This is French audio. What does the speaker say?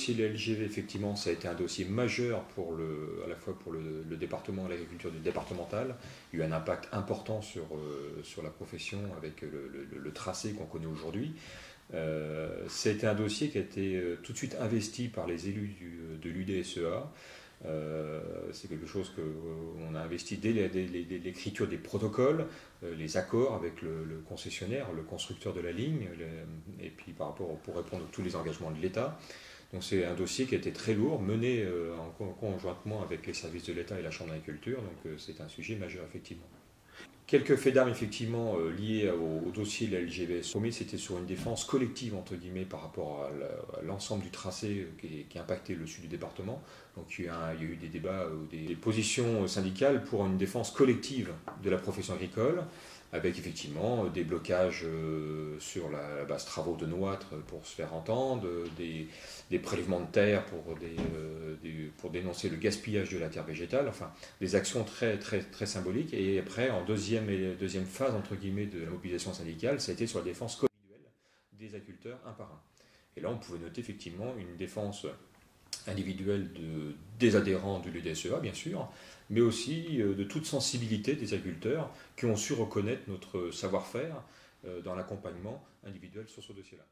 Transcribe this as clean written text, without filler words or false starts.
dossier de la LGV, effectivement, ça a été un dossier majeur à la fois pour le département et l'agriculture départementale. Il y a eu un impact important sur la profession avec le tracé qu'on connaît aujourd'hui. C'était un dossier qui a été tout de suite investi par les élus de l'UDSEA. C'est quelque chose qu'on a investi dès l'écriture des protocoles, les accords avec le concessionnaire, le constructeur de la ligne, et puis pour répondre à tous les engagements de l'État. Donc c'est un dossier qui a été très lourd, mené conjointement avec les services de l'État et la Chambre d'agriculture, donc c'est un sujet majeur effectivement. Quelques faits d'armes effectivement liés au dossier de la LGV. Le premier, c'était sur une défense collective entre guillemets par rapport à l'ensemble du tracé qui impactait le sud du département. Donc il y a eu des débats ou des positions syndicales pour une défense collective de la profession agricole, avec effectivement des blocages sur la base travaux de Nouâtre pour se faire entendre, des prélèvements de terre pour dénoncer le gaspillage de la terre végétale, enfin des actions très, très, très symboliques. Et après, en deuxième phase entre guillemets de la mobilisation syndicale, ça a été sur la défense individuelle des agriculteurs un par un. Et là, on pouvait noter effectivement une défense individuelle des adhérents de l'UDSEA, bien sûr, mais aussi de toute sensibilité des agriculteurs qui ont su reconnaître notre savoir-faire dans l'accompagnement individuel sur ce dossier-là.